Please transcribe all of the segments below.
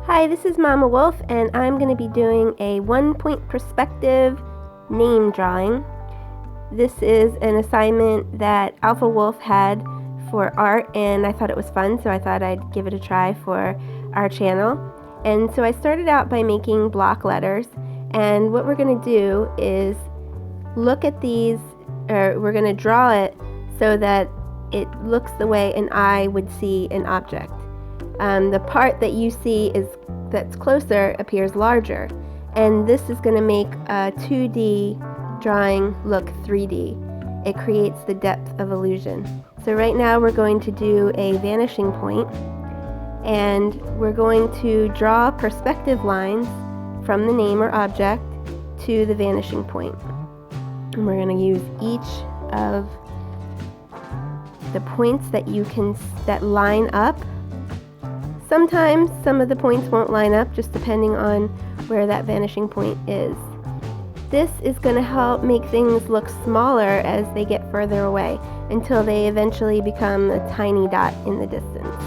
Hi, this is MamaWolf, and I'm going to be doing a one-point perspective name drawing. This is an assignment that Alpha Wolf had for art, and I thought it was fun, so I thought I'd give it a try for our channel. And so I started out by making block letters, and what we're going to do is look at these, or we're going to draw it so that it looks the way an eye would see an object. The part that you see that's closer appears larger, and this is going to make a 2D drawing look 3D. It creates the depth of illusion. So right now we're going to do a vanishing point, and we're going to draw perspective lines from the name or object to the vanishing point. And we're going to use each of the points that line up. Sometimes some of the points won't line up, just depending on where that vanishing point is. This is going to help make things look smaller as they get further away, until they eventually become a tiny dot in the distance.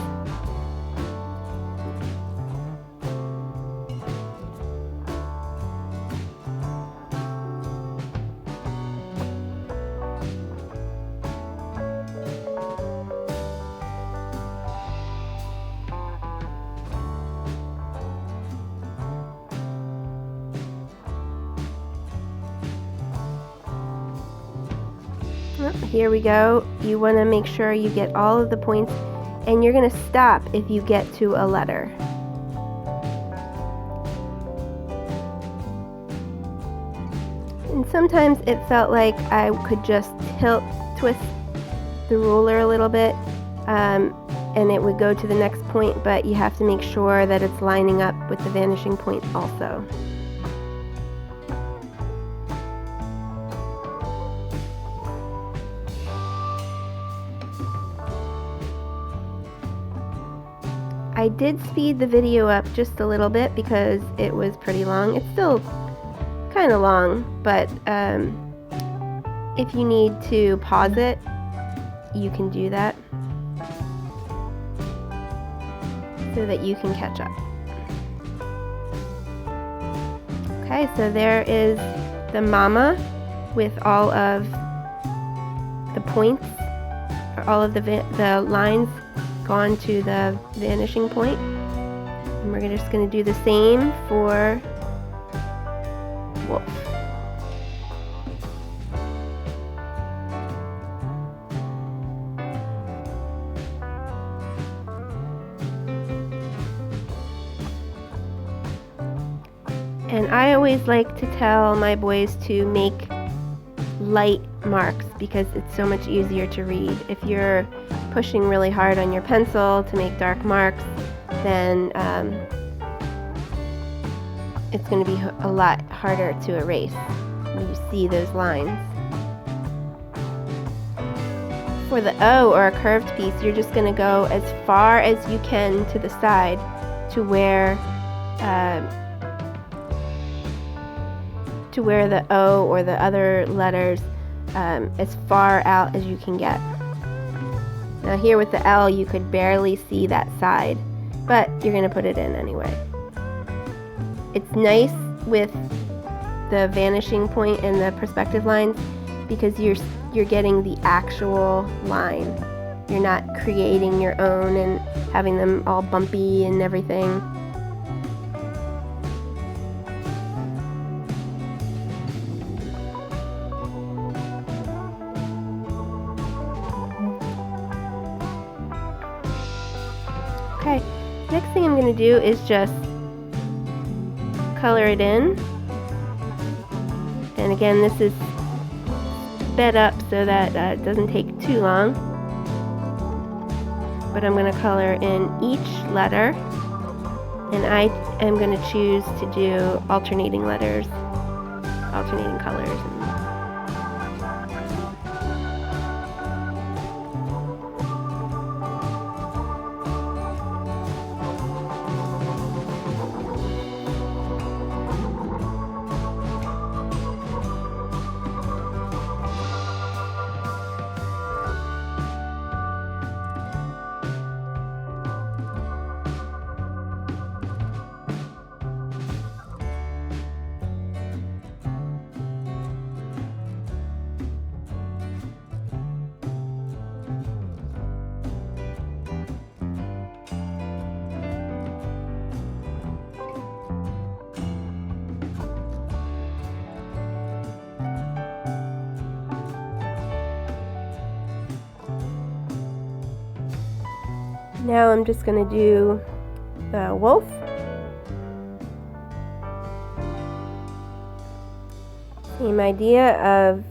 Here we go. You want to make sure you get all of the points, and you're going to stop if you get to a letter. And sometimes it felt like I could just twist the ruler a little bit, and it would go to the next point, but you have to make sure that it's lining up with the vanishing point also. I did speed the video up just a little bit because it was pretty long. It's still kind of long, but if you need to pause it, you can do that so that you can catch up. Okay, so there is the mama with all of the points, or all of the lines gone to the vanishing point, and we're just going to do the same for wolf. And I always like to tell my boys to make light marks because it's so much easier to read. If you're pushing really hard on your pencil to make dark marks, then it's going to be a lot harder to erase when you see those lines. For the O, or a curved piece, you're just going to go as far as you can to the side to where the O or the other letters, as far out as you can get. Now here with the L, you could barely see that side, but you're going to put it in anyway. It's nice with the vanishing point and the perspective lines because you're getting the actual line. You're not creating your own and having them all bumpy and everything. Okay, next thing I'm going to do is just color it in. And again, this is sped up so that it doesn't take too long. But I'm going to color in each letter, and I am going to choose to do alternating letters, alternating colors. Now I'm just going to do the wolf. Same idea of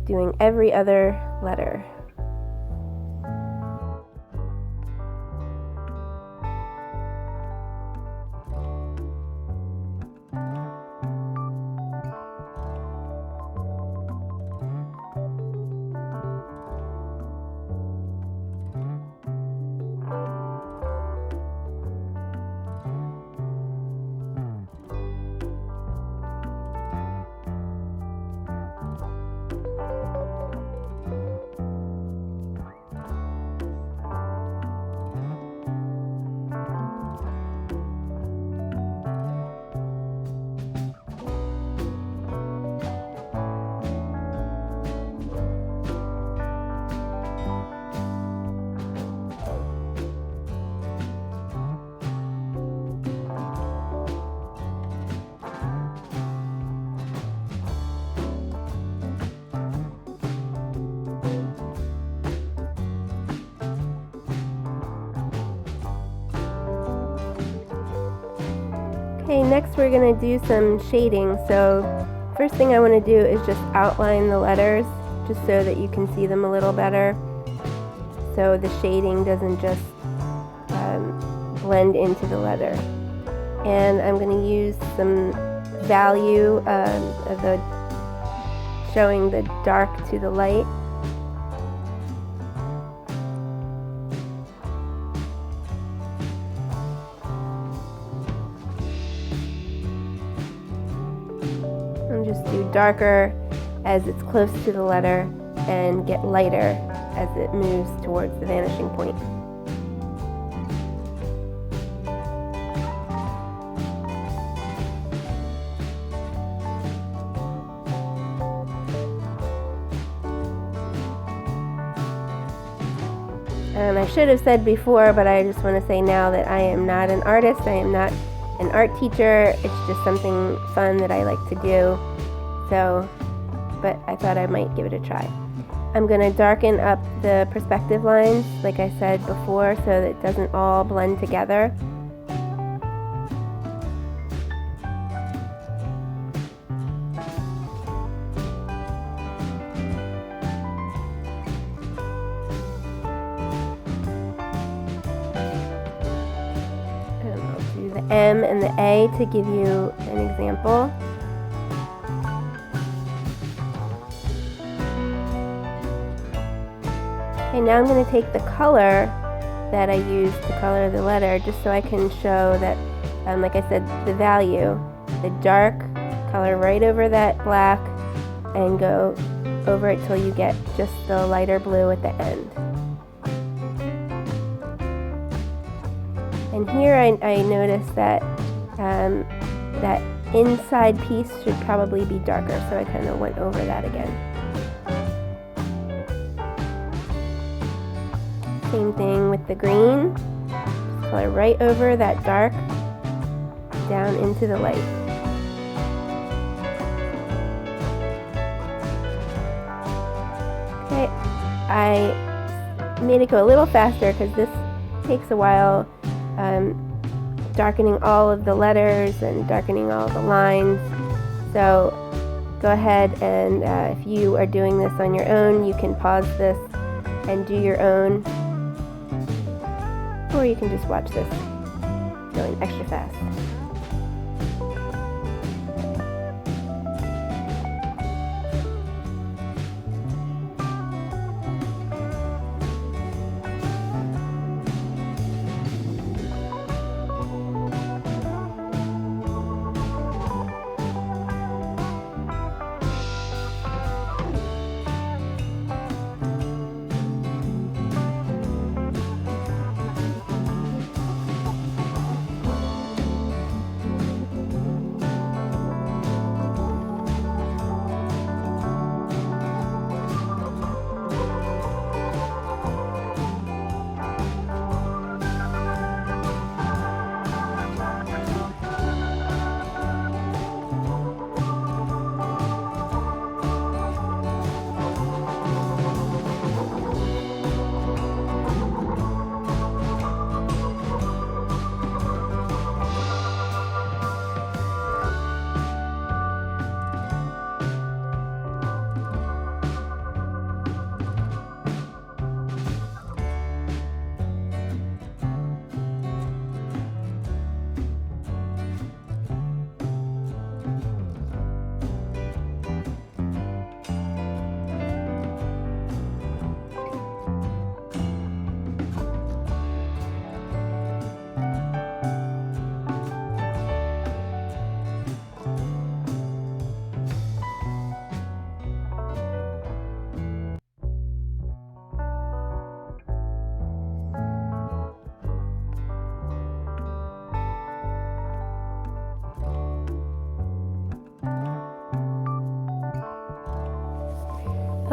doing every other letter. Okay, next we're going to do some shading. So first thing I want to do is just outline the letters just so that you can see them a little better, so the shading doesn't just blend into the letter. And I'm going to use some value of the showing the dark to the light. Just do darker as it's close to the letter and get lighter as it moves towards the vanishing point. And I should have said before, but I just want to say now that I am not an artist. I am not an art teacher. It's just something fun that I like to do. So, but I thought I might give it a try. I'm going to darken up the perspective lines, like I said before, so that it doesn't all blend together. And I'll do the M and the A to give you an example. Okay, now I'm going to take the color that I used to color the letter just so I can show that, like I said, the value. The dark color right over that black and go over it till you get just the lighter blue at the end. And here I noticed that that inside piece should probably be darker, so I kind of went over that again. Same thing with the green. Just color right over that dark down into the light. Okay, I made it go a little faster because this takes a while, darkening all of the letters and darkening all the lines. So go ahead and if you are doing this on your own, you can pause this and do your own. Or you can just watch this going extra fast.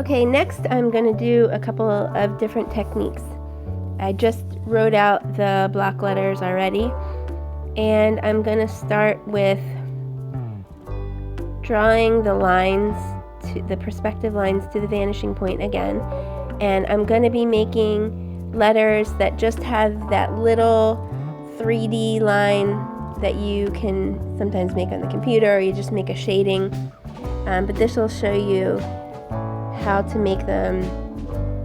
Okay, next I'm going to do a couple of different techniques. I just wrote out the block letters already, and I'm going to start with drawing the lines, to the perspective lines to the vanishing point again, and I'm going to be making letters that just have that little 3D line that you can sometimes make on the computer, or you just make a shading, but this will show you how to make them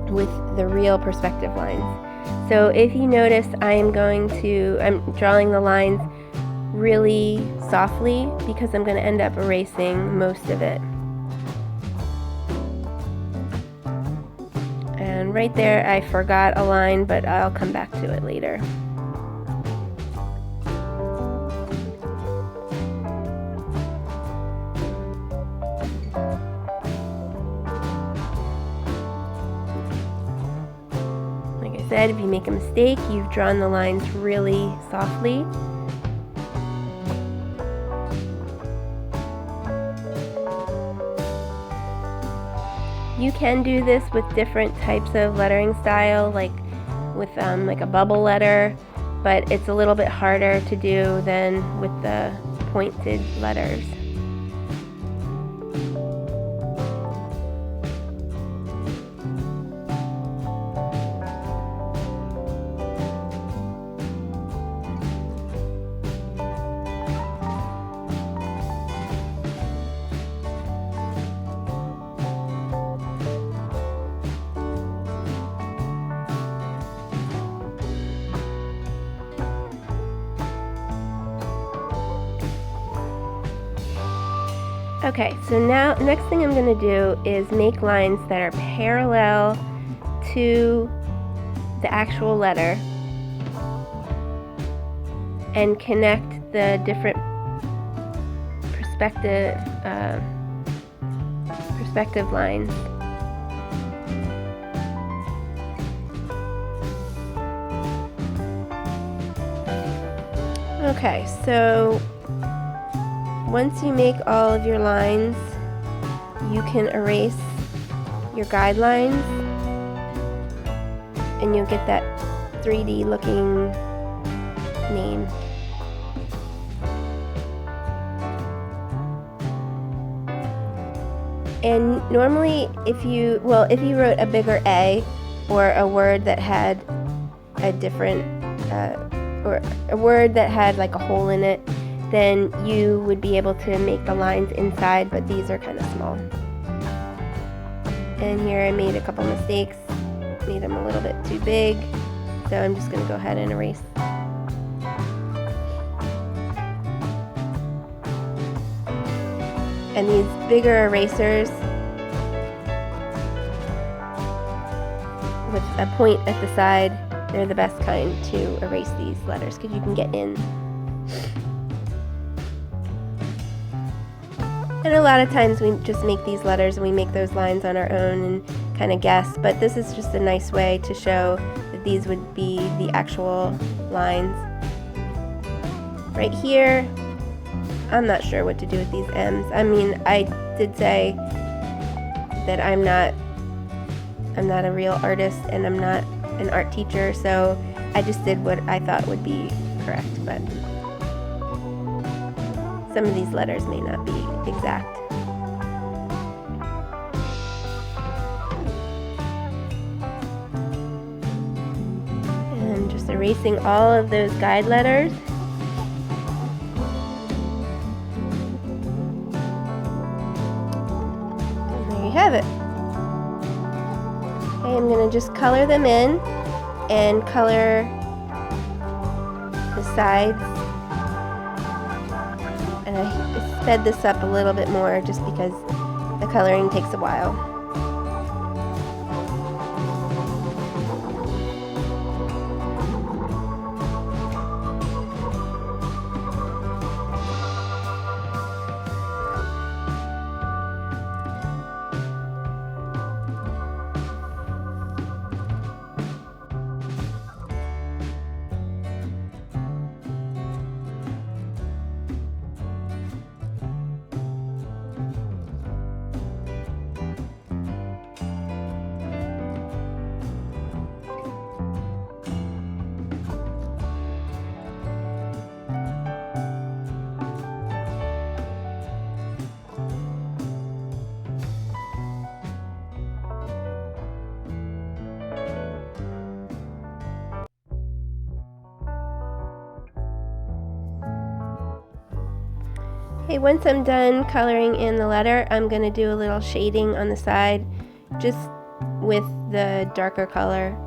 with the real perspective lines. So if you notice, I'm drawing the lines really softly because I'm going to end up erasing most of it. And right there I forgot a line, but I'll come back to it later. Like I said, if you make a mistake, you've drawn the lines really softly. You can do this with different types of lettering style, like with like a bubble letter, but it's a little bit harder to do than with the pointed letters. Okay, so now next thing I'm going to do is make lines that are parallel to the actual letter and connect the different perspective lines. Okay, so once you make all of your lines, you can erase your guidelines and you'll get that 3D looking name. And normally if you wrote a bigger A or a word that had a different or a word that had like a hole in it, then you would be able to make the lines inside, but these are kind of small. And here I made a couple mistakes, made them a little bit too big, so I'm just going to go ahead and erase. And these bigger erasers with a point at the side, they're the best kind to erase these letters because you can get in. And a lot of times we just make these letters and we make those lines on our own and kind of guess, but this is just a nice way to show that these would be the actual lines. Right here, I'm not sure what to do with these M's. I mean, I did say that I'm not a real artist and I'm not an art teacher, so I just did what I thought would be correct, but some of these letters may not be exact. And I'm just erasing all of those guide letters. And there you have it. Okay, I'm going to just color them in and color the sides. And I sped this up a little bit more just because the coloring takes a while. Okay, once I'm done coloring in the letter, I'm going to do a little shading on the side just with the darker color.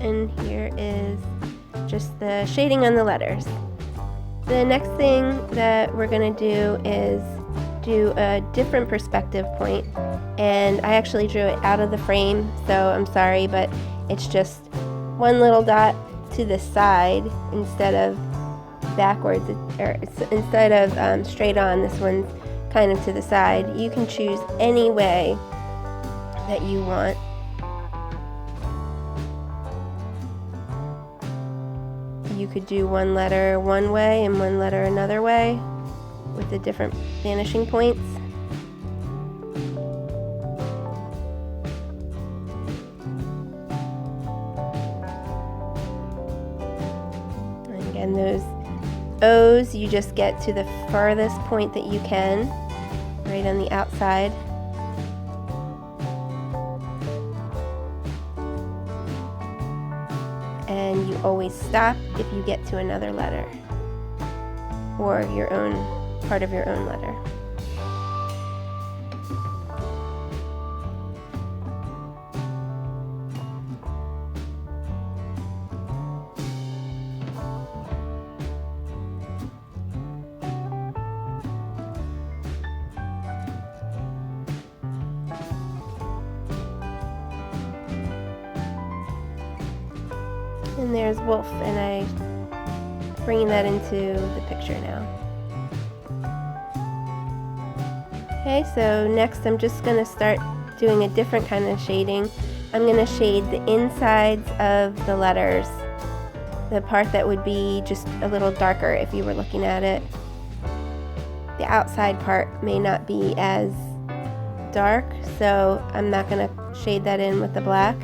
And here is just the shading on the letters. The next thing that we're going to do is do a different perspective point, and I actually drew it out of the frame, so I'm sorry, but it's just one little dot to the side instead of backwards, or instead of straight on. This one's kind of to the side. You can choose any way that you want. You could do one letter one way and one letter another way with the different vanishing points. And again, those O's, you just get to the farthest point that you can, right on the outside. And you always stop if you get to another letter or your own part of your own letter. And there's Wolf, and I'm bringing that into the picture now. Okay, so next I'm just going to start doing a different kind of shading. I'm going to shade the insides of the letters, the part that would be just a little darker if you were looking at it. The outside part may not be as dark, so I'm not going to shade that in with the black.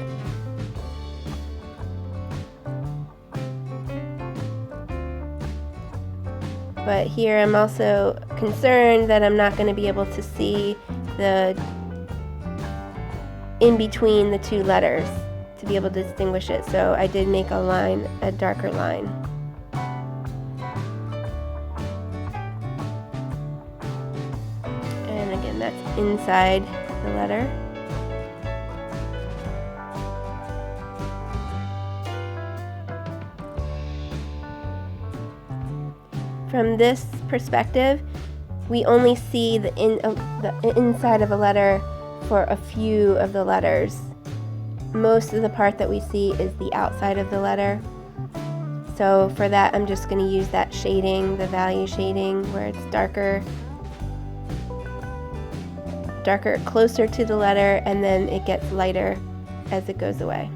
But here I'm also concerned that I'm not going to be able to see the in between the two letters to be able to distinguish it. So I did make a line, a darker line. And again, that's inside the letter. From this perspective, we only see the inside of a letter for a few of the letters. Most of the part that we see is the outside of the letter. So for that, I'm just going to use that shading, the value shading, where it's darker closer to the letter, and then it gets lighter as it goes away.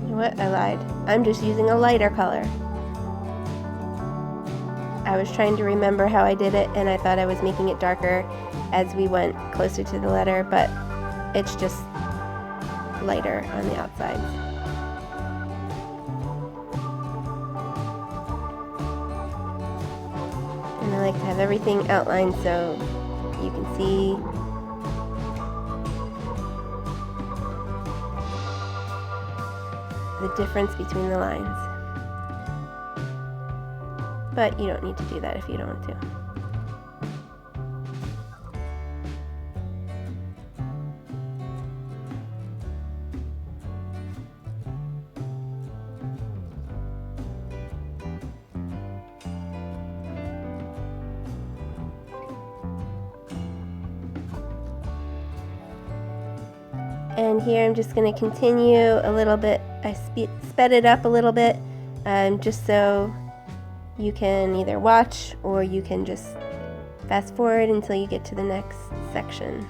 What? I lied. I'm just using a lighter color. I was trying to remember how I did it, and I thought I was making it darker as we went closer to the letter, but it's just lighter on the outside. And I like to have everything outlined so you can see the difference between the lines. But you don't need to do that if you don't want to. And here I'm just going to continue a little bit. I sped it up a little bit just so you can either watch or you can just fast forward until you get to the next section.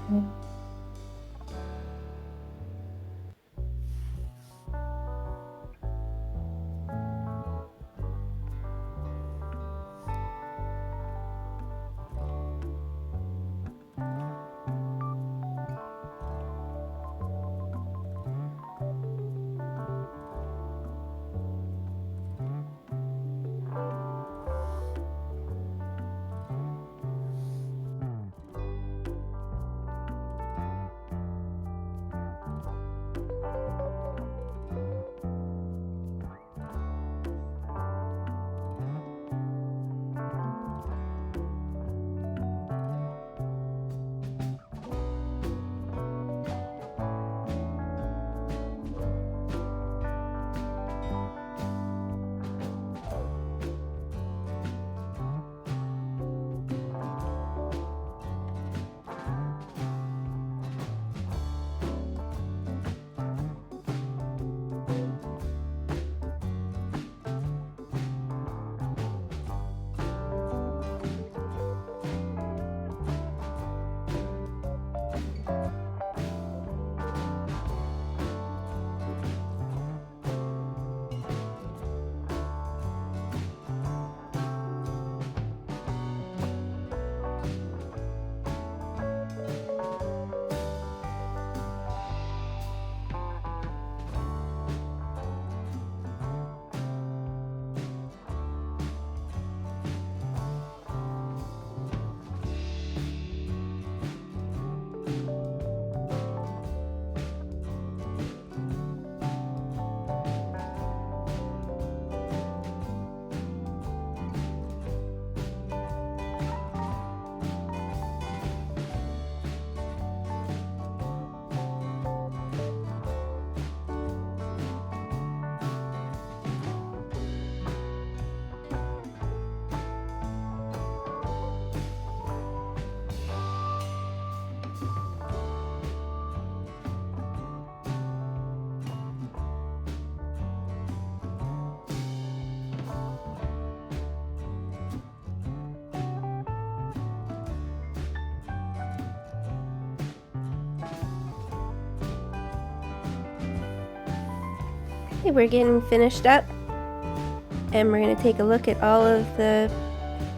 Okay, we're getting finished up, and we're going to take a look at all of the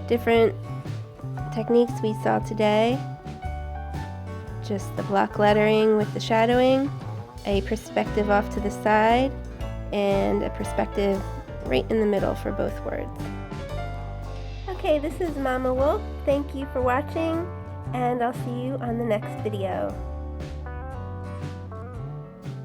different techniques we saw today. Just the block lettering with the shadowing, a perspective off to the side, and a perspective right in the middle for both words. Okay, this is Mama Wolf. Thank you for watching, and I'll see you on the next video.